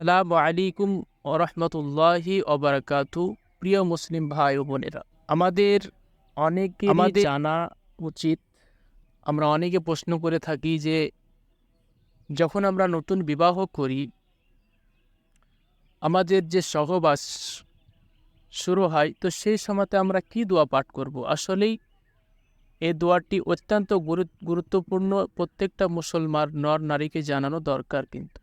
আসসালামু আলাইকুম ওরহমতুল্লাহি ওবারাকাতু। প্রিয় মুসলিম ভাই ও বোনেরা, আমাদের অনেকেরই জানা উচিত, আমরা অনেকে প্রশ্ন করে থাকি যে যখন আমরা নতুন বিবাহ করি, আমাদের যে সহবাস শুরু হয়, তো সেই সময়তে আমরা কি দোয়া পাঠ করব। আসলেই এই দোয়াটি অত্যন্ত গুরুত্বপূর্ণ, প্রত্যেকটা মুসলমান নর নারীকে জানানো দরকার। কিন্তু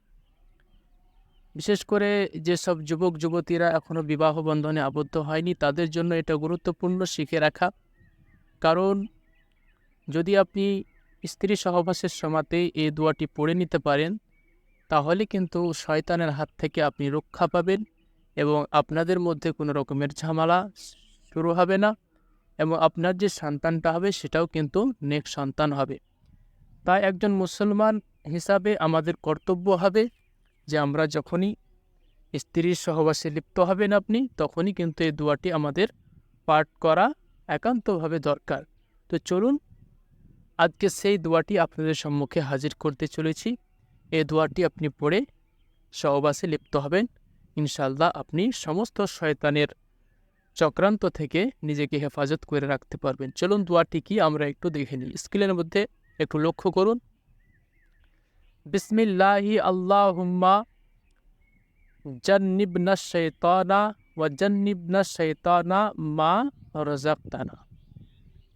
বিশেষ করে যেসব যুবক যুবতীরা এখনও বিবাহ বন্ধনে আবদ্ধ হয়নি, তাদের জন্য এটা গুরুত্বপূর্ণ শিখে রাখা। কারণ যদি আপনি স্ত্রী সহবাসের সময়তে এই দোয়াটি পড়ে নিতে পারেন, তাহলে কিন্তু শয়তানের হাত থেকে আপনি রক্ষা পাবেন এবং আপনাদের মধ্যে কোনো রকমের ঝামেলা শুরু হবে না, এবং আপনার যে সন্তানটা হবে সেটাও কিন্তু নেক সন্তান হবে। তাই একজন মুসলমান হিসাবে আমাদের কর্তব্য হবে যে আমরা যখনই স্ত্রীর সহবাসে লিপ্ত হবেন আপনি, তখনই কিন্তু এই দোয়াটি আমাদের পাঠ করা একান্তভাবে দরকার। তো চলুন আজকে সেই দোয়াটি আপনাদের সম্মুখে হাজির করতে চলেছি। এই দোয়াটি আপনি পড়ে সহবাসে লিপ্ত হবেন, ইনশাআল্লাহ আপনি সমস্ত শয়তানের চক্রান্ত থেকে নিজেকে হেফাজত করে রাখতে পারবেন। চলুন দোয়াটি কি আমরা একটু দেখে নিই। স্ক্রিনের মধ্যে একটু লক্ষ্য করুন। বিসমিল্লাহি আল্লাহুম্মা জান্নিবনা শাইতানা ওয়া জান্নিবনা শাইতানা মা রাযাকতানা।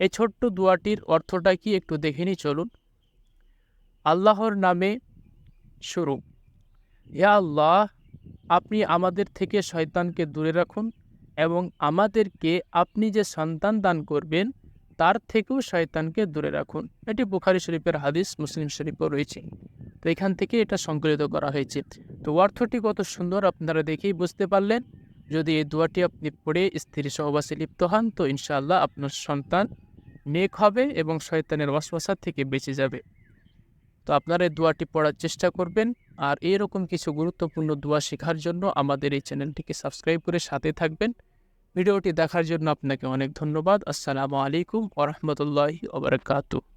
এই ছোট্ট দোয়াটির অর্থটা কি একটু দেখে নিই চলুন। আল্লাহর নামে শুরু। হে আল্লাহ, আপনি আমাদের থেকে শয়তানকে দূরে রাখুন এবং আমাদেরকে আপনি যে সন্তান দান করবেন তার থেকেও শয়তানকে দূরে রাখুন। এটি বুখারী শরীফের হাদিস, মুসলিম শরীফও রয়েছে। তো এখান থেকে এটা সংকলিত করা হয়েছে। তো অর্থটি কত সুন্দর আপনারা দেখেই বুঝতে পারলেন। যদি এই দোয়াটি আপনি পড়ে স্ত্রী সহবাসে লিপ্ত হন, তো ইনশাআল্লাহ আপনার সন্তান নেক হবে এবং শয়তানের ওয়াসওয়াসা থেকে বেঁচে যাবে। তো আপনারা এই দোয়াটি পড়ার চেষ্টা করবেন। আর এরকম কিছু গুরুত্বপূর্ণ দোয়া শেখার জন্য আমাদের এই চ্যানেলটিকে সাবস্ক্রাইব করে সাথে থাকবেন। ভিডিওটি দেখার জন্য আপনাকে অনেক ধন্যবাদ। আসসালামু আলাইকুম ওয়া রাহমাতুল্লাহি ওয়া বারাকাতুহু।